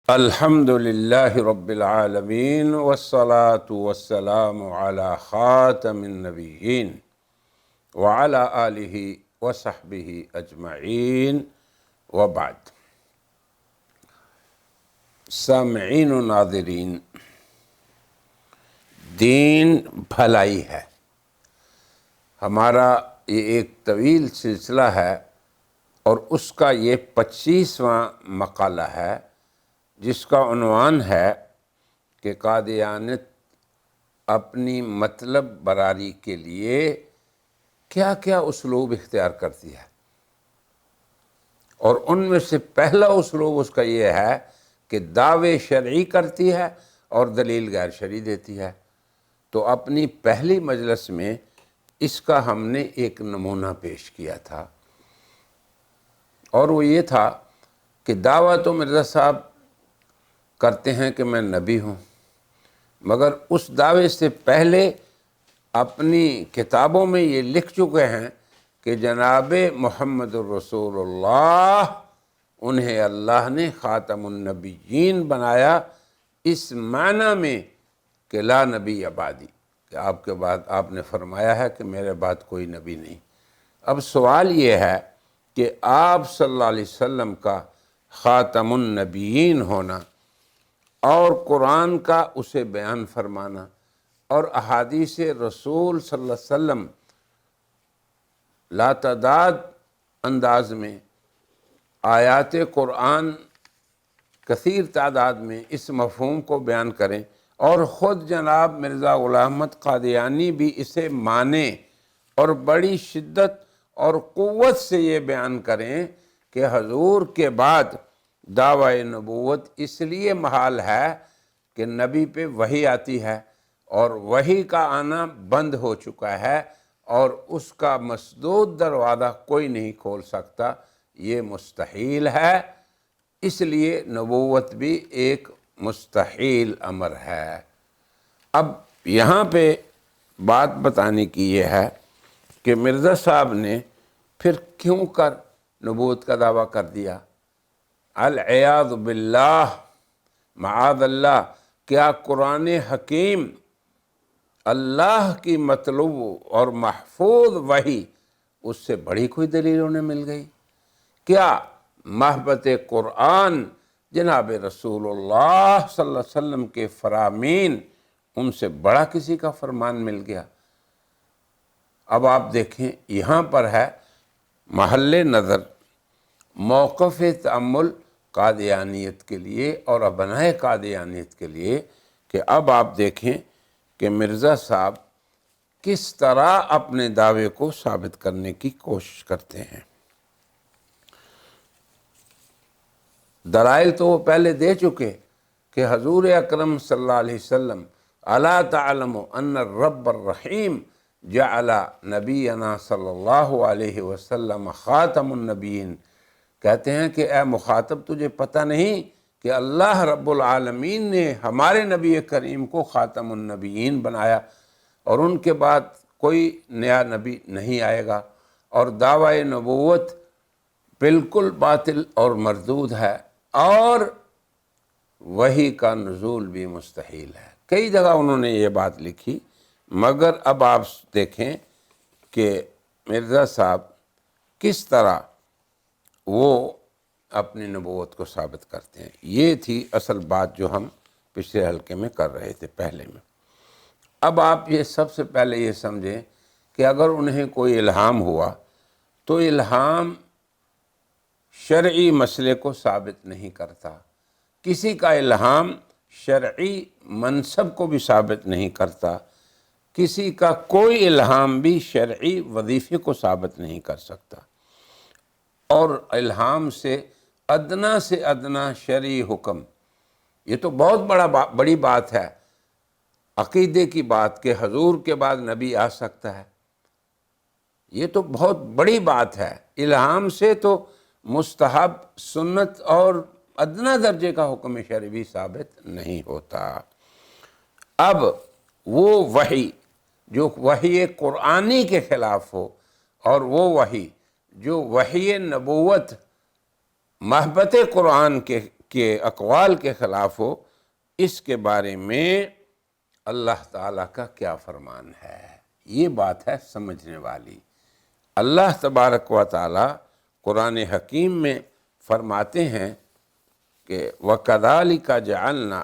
الحمد للہ رب العالمین والصلاة والسلام علی خاتم النبیین وعلی آلہ وصحبہ اجمعین وبعد۔ سامعین و ناظرین، دین بھلائی ہے۔ ہمارا یہ ایک طویل سلسلہ ہے اور اس کا یہ 25واں مقالہ ہے، جس کا عنوان ہے کہ قادیانیت اپنی مطلب براری کے لیے کیا کیا اسلوب اختیار کرتی ہے، اور ان میں سے پہلا اسلوب اس کا یہ ہے کہ دعوے شرعی کرتی ہے اور دلیل غیر شرعی دیتی ہے۔ تو اپنی پہلی مجلس میں اس کا ہم نے ایک نمونہ پیش کیا تھا، اور وہ یہ تھا کہ دعویٰ تو مرزا صاحب کرتے ہیں کہ میں نبی ہوں، مگر اس دعوے سے پہلے اپنی کتابوں میں یہ لکھ چکے ہیں کہ جناب محمد الرسول اللہ انہیں اللہ نے خاتم النبیین بنایا، اس معنی میں کہ لا نبی بعدی، کہ آپ کے بعد آپ نے فرمایا ہے کہ میرے بعد کوئی نبی نہیں۔ اب سوال یہ ہے کہ آپ صلی اللہ علیہ وسلم کا خاتم النبیین ہونا اور قرآن کا اسے بیان فرمانا اور احادیث رسول صلی اللہ علیہ وسلم لاتعداد انداز میں آیات قرآن کثیر تعداد میں اس مفہوم کو بیان کریں، اور خود جناب مرزا غلام احمد قادیانی بھی اسے مانیں اور بڑی شدت اور قوت سے یہ بیان کریں کہ حضور کے بعد دعوی نبوت اس لیے محال ہے کہ نبی پہ وحی آتی ہے اور وحی کا آنا بند ہو چکا ہے، اور اس کا مسدود دروازہ کوئی نہیں کھول سکتا، یہ مستحیل ہے، اس لیے نبوت بھی ایک مستحیل امر ہے۔ اب یہاں پہ بات بتانے کی یہ ہے کہ مرزا صاحب نے پھر کیوں کر نبوت کا دعویٰ کر دیا؟ العیاذ باللہ، معاذ اللہ، کیا قرآن حکیم اللہ کی مطلوب اور محفوظ وحی اس سے بڑی کوئی دلیل انہیں مل گئی؟ کیا محبت قرآن جناب رسول اللہ صلی اللہ علیہ وسلم کے فرامین ان سے بڑا کسی کا فرمان مل گیا؟ اب آپ دیکھیں، یہاں پر ہے محل نظر موقف تأمل قادیانیت کے لیے اور ابنائے قادیانیت کے لیے، کہ اب آپ دیکھیں کہ مرزا صاحب کس طرح اپنے دعوے کو ثابت کرنے کی کوشش کرتے ہیں۔ دلائل تو وہ پہلے دے چکے کہ حضور اکرم صلی اللہ علیہ وسلم الا تعلم ان الرب الرحیم جعل نبینا صلی اللہ علیہ وسلم خاتم النبیین، کہتے ہیں کہ اے مخاطب، تجھے پتہ نہیں کہ اللہ رب العالمین نے ہمارے نبی کریم کو خاتم النبیین بنایا، اور ان کے بعد کوئی نیا نبی نہیں آئے گا، اور دعوی نبوت بالکل باطل اور مردود ہے، اور وحی کا نزول بھی مستحیل ہے۔ کئی جگہ انہوں نے یہ بات لکھی، مگر اب آپ دیکھیں کہ مرزا صاحب کس طرح وہ اپنی نبوت کو ثابت کرتے ہیں۔ یہ تھی اصل بات جو ہم پچھلے حلقے میں کر رہے تھے پہلے میں۔ اب آپ یہ سب سے پہلے یہ سمجھیں کہ اگر انہیں کوئی الہام ہوا تو الہام شرعی مسئلے کو ثابت نہیں کرتا، کسی کا الہام شرعی منصب کو بھی ثابت نہیں کرتا، کسی کا کوئی الہام بھی شرعی وظیفے کو ثابت نہیں کر سکتا، اور الہام سے ادنا شرعی حکم، یہ تو بہت بڑی بات ہے، عقیدے کی بات کہ حضور کے بعد نبی آ سکتا ہے، یہ تو بہت بڑی بات ہے۔ الہام سے تو مستحب، سنت اور ادنا درجے کا حکم شرعی بھی ثابت نہیں ہوتا۔ اب وہ وحی جو وحی قرآنی کے خلاف ہو، اور وہ وحی جو وحی نبوت محبت قرآن کے کے اقوال کے خلاف ہو، اس کے بارے میں اللہ تعالیٰ کا کیا فرمان ہے، یہ بات ہے سمجھنے والی۔ اللہ تبارک و تعالیٰ قرآن حکیم میں فرماتے ہیں کہ وَكَذَلِكَ جَعَلْنَا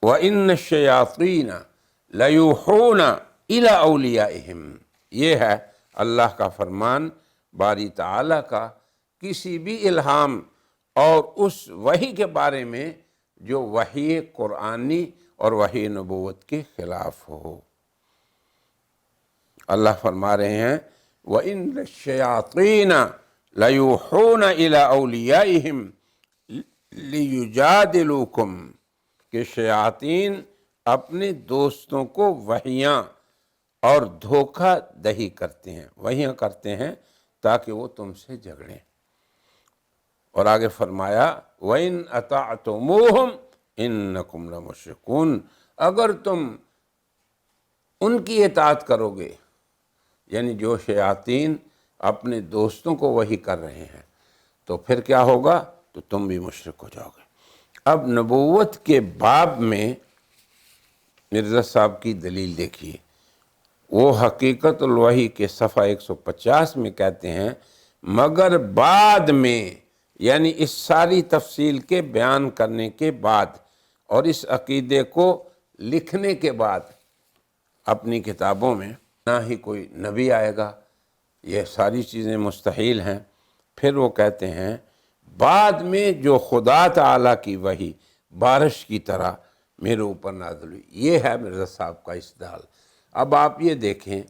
وَإِنَّ الشَّيَاطِينَ لَيُوحُونَ إِلَىٰ أَوْلِيَائِهِمْ، یہ ہے اللہ کا فرمان باری تعالیٰ کا کسی بھی الہام اور اس وحی کے بارے میں جو وحی قرآنی اور وحی نبوت کے خلاف ہو۔ اللہ فرما رہے ہیں وَإِنَّ الشَّيَاطِينَ لَيُوحُونَ إِلَىٰ أَوْلِيَائِهِمْ لِيُجَادِلُوكُمْ، کہ شیاطین اپنے دوستوں کو وحیاں اور دھوکہ دہی کرتے ہیں، وحیاں کرتے ہیں تاکہ وہ تم سے جھگڑیں۔ اور آگے فرمایا وَإِنْ أَطَعْتُمُوهُمْ إِنَّكُمْ لَمُشْرِكُونَ، اگر تم ان کی اطاعت کرو گے، یعنی جو شیاطین اپنے دوستوں کو وحی کر رہے ہیں، تو پھر کیا ہوگا؟ تو تم بھی مشرک ہو جاؤ گے۔ اب نبوت کے باب میں مرزا صاحب کی دلیل دیکھیے، وہ حقیقت الوحی کے صفحہ 150 میں کہتے ہیں مگر بعد میں، یعنی اس ساری تفصیل کے بیان کرنے کے بعد اور اس عقیدے کو لکھنے کے بعد اپنی کتابوں میں، نہ ہی کوئی نبی آئے گا، یہ ساری چیزیں مستحیل ہیں۔ پھر وہ کہتے ہیں بعد میں جو خدا تعالیٰ کی وحی بارش کی طرح میرے اوپر نازل ہوئی، یہ ہے مرزا صاحب کا استدلال۔ اب آپ یہ دیکھیں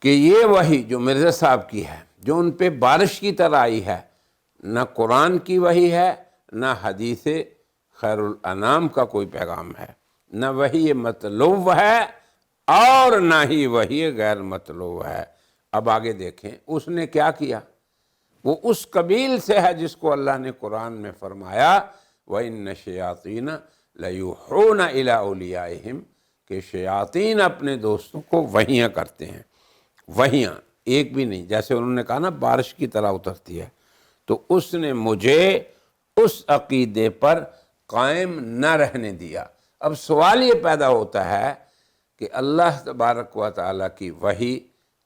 کہ یہ وحی جو مرزا صاحب کی ہے، جو ان پہ بارش کی طرح آئی ہے، نہ قرآن کی وحی ہے، نہ حدیث خیر الانام کا کوئی پیغام ہے، نہ وحی مطلوب ہے اور نہ ہی وحی غیر مطلوب ہے۔ اب آگے دیکھیں اس نے کیا کیا، وہ اس قبیل سے ہے جس کو اللہ نے قرآن میں فرمایا وَإِنَّ الشَّيَاطِينَ لَيُوحُونَ إِلَىٰ أَوْلِيَائِهِمْ، کہ شیاطین اپنے دوستوں کو وحیاں کرتے ہیں، وحیاں ایک بھی نہیں، جیسے انہوں نے کہا نا بارش کی طرح اترتی ہے، تو اس نے مجھے اس عقیدے پر قائم نہ رہنے دیا۔ اب سوال یہ پیدا ہوتا ہے کہ اللہ تبارک و تعالیٰ کی وحی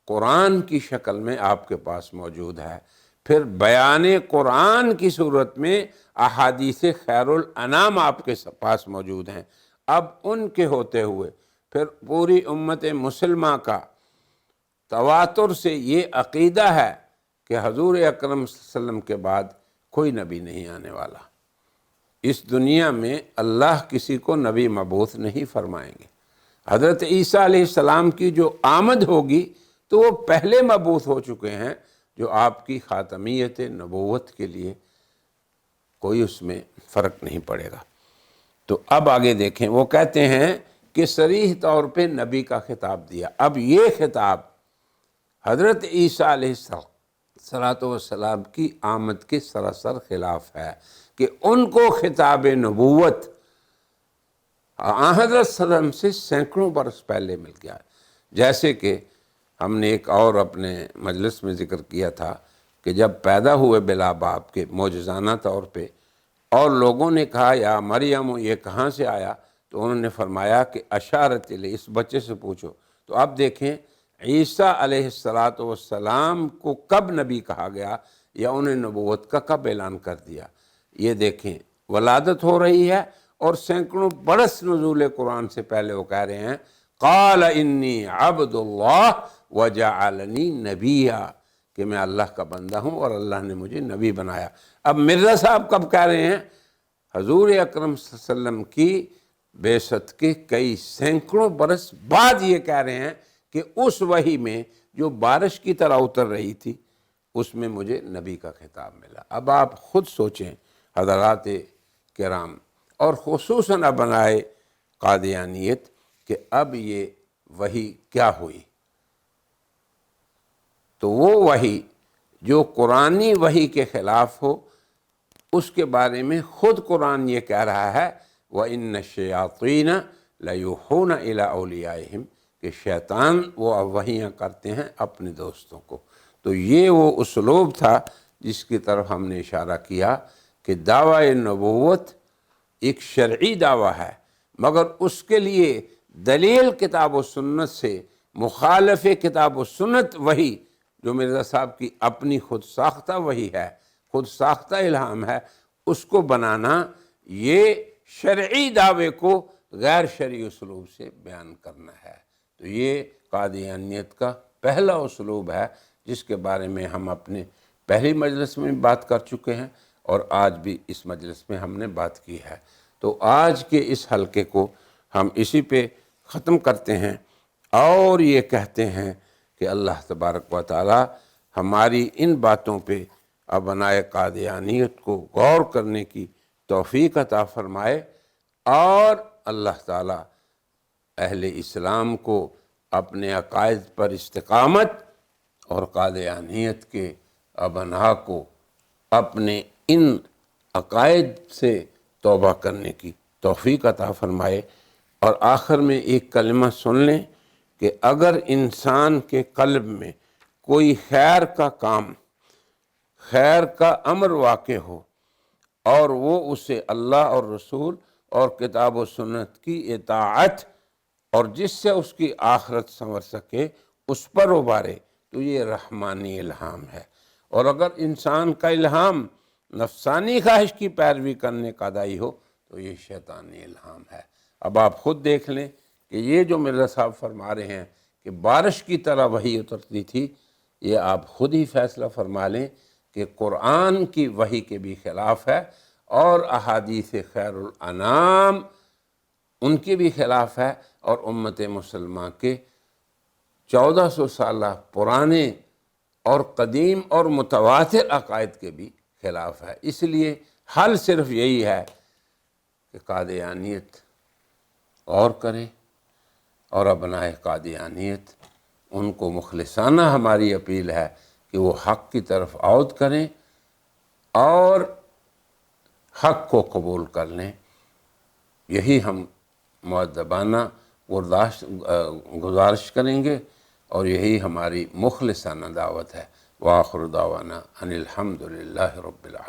قرآن کی شکل میں آپ کے پاس موجود ہے، پھر بیان قرآن کی صورت میں احادیث خیر الانام آپ کے پاس موجود ہیں۔ اب ان کے ہوتے ہوئے پھر پوری امت مسلمہ کا تواتر سے یہ عقیدہ ہے کہ حضور اکرم صلی اللہ علیہ وسلم کے بعد کوئی نبی نہیں آنے والا، اس دنیا میں اللہ کسی کو نبی مبعوث نہیں فرمائیں گے۔ حضرت عیسیٰ علیہ السلام کی جو آمد ہوگی تو وہ پہلے مبعوث ہو چکے ہیں، جو آپ کی خاتمیت نبوت کے لیے کوئی اس میں فرق نہیں پڑے گا۔ تو اب آگے دیکھیں، وہ کہتے ہیں کہ صریح طور پہ نبی کا خطاب دیا۔ اب یہ خطاب حضرت عیسیٰ علیہ السلام کی آمد کے سراسر خلاف ہے کہ ان کو خطاب نبوت حضرت صلی اللہ علیہ وسلم سے سینکڑوں برس پہلے مل گیا، جیسے کہ ہم نے ایک اور اپنے مجلس میں ذکر کیا تھا کہ جب پیدا ہوئے بلا باپ کے معجزانہ طور پہ، اور لوگوں نے کہا یا مریم یہ کہاں سے آیا، تو انہوں نے فرمایا کہ اشارت الیہ، اس بچے سے پوچھو۔ تو اب دیکھیں عیسیٰ علیہ السلام کو کب نبی کہا گیا یا انہیں نبوت کا کب اعلان کر دیا، یہ دیکھیں ولادت ہو رہی ہے اور سینکڑوں برس نزول قرآن سے پہلے وہ کہہ رہے ہیں قال انی عبد اللہ وجعلنی نبیا، کہ میں اللہ کا بندہ ہوں اور اللہ نے مجھے نبی بنایا۔ اب مرزا صاحب کب کہہ رہے ہیں؟ حضور اکرم صلی اللہ علیہ وسلم کی بعثت کے کئی سینکڑوں برس بعد یہ کہہ رہے ہیں کہ اس وحی میں جو بارش کی طرح اتر رہی تھی اس میں مجھے نبی کا خطاب ملا۔ اب آپ خود سوچیں حضرات کرام، اور خصوصاً ابنائے قادیانیت، کہ اب یہ وحی کیا ہوئی؟ تو وہ وحی جو قرآنی وحی کے خلاف ہو، اس کے بارے میں خود قرآن یہ کہہ رہا ہے وَإِنَّ الشَّيَاطِينَ لَيُوحُونَ إِلَىٰ أَوْلِيَائِهِمْ، کہ شیطان وہ وحیاں کرتے ہیں اپنے دوستوں کو۔ تو یہ وہ اسلوب تھا جس کی طرف ہم نے اشارہ کیا کہ دعوی نبوت ایک شرعی دعویٰ ہے، مگر اس کے لیے دلیل کتاب و سنت سے، مخالف کتاب و سنت وہی جو مرزا صاحب کی اپنی خود ساختہ وہی ہے، خود ساختہ الہام ہے، اس کو بنانا یہ شرعی دعوے کو غیر شرعی اسلوب سے بیان کرنا ہے۔ تو یہ قادیانیت کا پہلا اسلوب ہے، جس کے بارے میں ہم اپنے پہلی مجلس میں بات کر چکے ہیں اور آج بھی اس مجلس میں ہم نے بات کی ہے۔ تو آج کے اس حلقے کو ہم اسی پہ ختم کرتے ہیں اور یہ کہتے ہیں کہ اللہ تبارک و تعالی ہماری ان باتوں پہ ابنائے قادیانیت کو غور کرنے کی توفیق عطا فرمائے، اور اللہ تعالی اہل اسلام کو اپنے عقائد پر استقامت اور قادیانیت کے ابناء کو اپنے ان عقائد سے توبہ کرنے کی توفیق عطا فرمائے۔ اور آخر میں ایک کلمہ سن لیں کہ اگر انسان کے قلب میں کوئی خیر کا کام، خیر کا امر واقع ہو اور وہ اسے اللہ اور رسول اور کتاب و سنت کی اطاعت اور جس سے اس کی آخرت سنور سکے اس پر ابھارے، تو یہ رحمانی الہام ہے۔ اور اگر انسان کا الہام نفسانی خواہش کی پیروی کرنے کا داعی ہو تو یہ شیطانی الہام ہے۔ اب آپ خود دیکھ لیں کہ یہ جو مرزا صاحب فرما رہے ہیں کہ بارش کی طرح وحی اترتی تھی، یہ آپ خود ہی فیصلہ فرما لیں کہ قرآن کی وحی کے بھی خلاف ہے اور احادیث خیر الانام ان کے بھی خلاف ہے، اور امت مسلمہ کے 1400 سالہ پرانے اور قدیم اور متواتر عقائد کے بھی خلاف ہے۔ اس لیے حل صرف یہی ہے کہ قادیانیت غور کریں، اور ابنائے قادیانیت ان کو مخلصانہ ہماری اپیل ہے کہ وہ حق کی طرف عود کریں اور حق کو قبول کر لیں۔ یہی ہم مؤدبانہ گزارش کریں گے اور یہی ہماری مخلصانہ دعوت ہے۔ وآخر دعوانا ان الحمد للہ رب العالمین۔